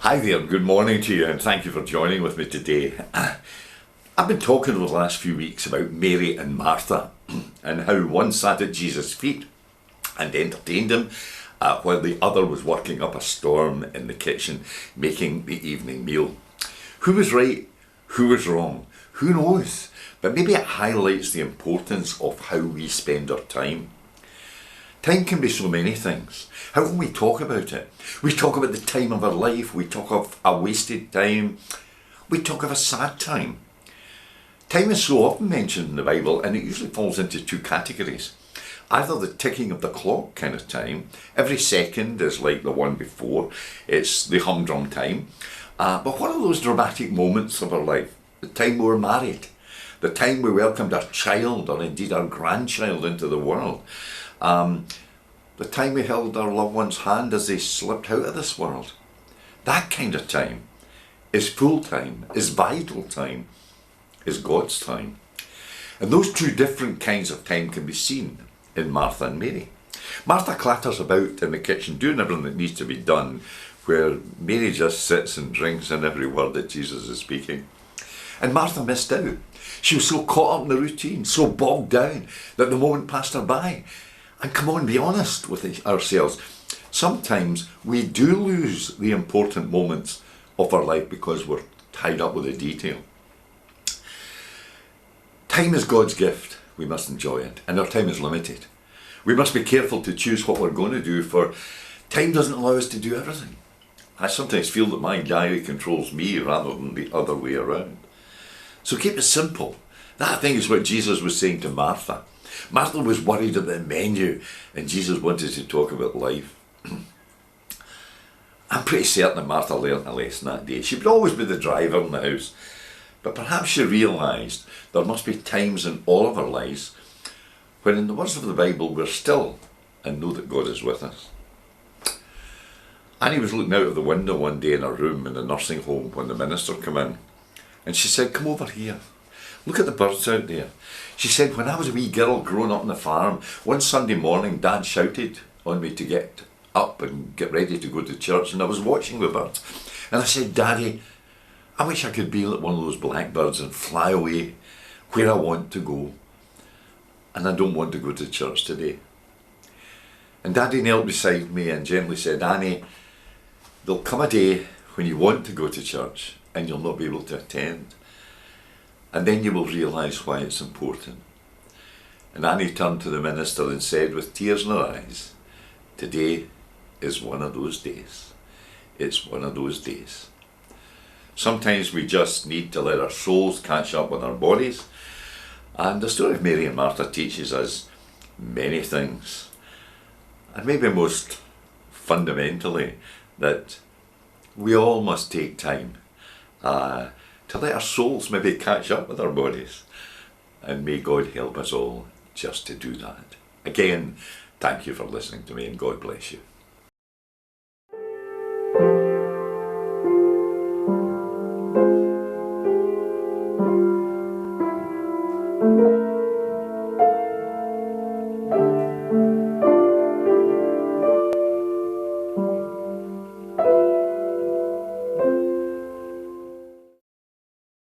Hi there, good morning to you, and thank you for joining with me today. I've been talking over the last few weeks about Mary and Martha and how one sat at Jesus' feet and entertained him while the other was working up a storm in the kitchen making the evening meal. Who was right? Who was wrong? Who knows? But maybe it highlights the importance of how we spend our time. Time can be so many things. How can we talk about it? We talk about the time of our life. We talk of a wasted time. We talk of a sad time. Time is so often mentioned in the Bible, and it usually falls into two categories. Either the ticking of the clock kind of time. Every second is like the one before. It's the humdrum time. But what are those dramatic moments of our life? The time we were married. The time we welcomed our child or indeed our grandchild into the world. The time we held our loved one's hand as they slipped out of this world. That kind of time is full time, is vital time, is God's time. And those two different kinds of time can be seen in Martha and Mary. Martha clatters about in the kitchen doing everything that needs to be done, where Mary just sits and drinks in every word that Jesus is speaking. And Martha missed out. She was so caught up in the routine, so bogged down, that the moment passed her by. And come on, be honest with ourselves. Sometimes we do lose the important moments of our life because we're tied up with the detail. Time is God's gift. We must enjoy it. And our time is limited. We must be careful to choose what we're going to do, for time doesn't allow us to do everything. I sometimes feel that my diary controls me rather than the other way around. So keep it simple. That, I think, is what Jesus was saying to Martha. Martha was worried about the menu, and Jesus wanted to talk about life. I'm pretty certain that Martha learned a lesson that day. She would always be the driver in the house, but perhaps she realised there must be times in all of our lives when, in the words of the Bible, we're still and know that God is with us. Annie was looking out of the window one day in her room in the nursing home when the minister came in, and she said, "Come over here. Look at the birds out there." She said, "When I was a wee girl growing up on the farm, one Sunday morning Dad shouted on me to get up and get ready to go to church, and I was watching the birds. And I said, 'Daddy, I wish I could be like one of those blackbirds and fly away where I want to go. And I don't want to go to church today.' And Daddy knelt beside me and gently said, 'Annie, there'll come a day when you want to go to church and you'll not be able to attend. And then you will realise why it's important.' And Annie turned to the minister and said with tears in her eyes, 'Today is one of those days. It's one of those days.' Sometimes we just need to let our souls catch up with our bodies. And the story of Mary and Martha teaches us many things. And maybe most fundamentally, that we all must take time to let our souls maybe catch up with our bodies. And may God help us all just to do that. Again, thank you for listening to me, and God bless you.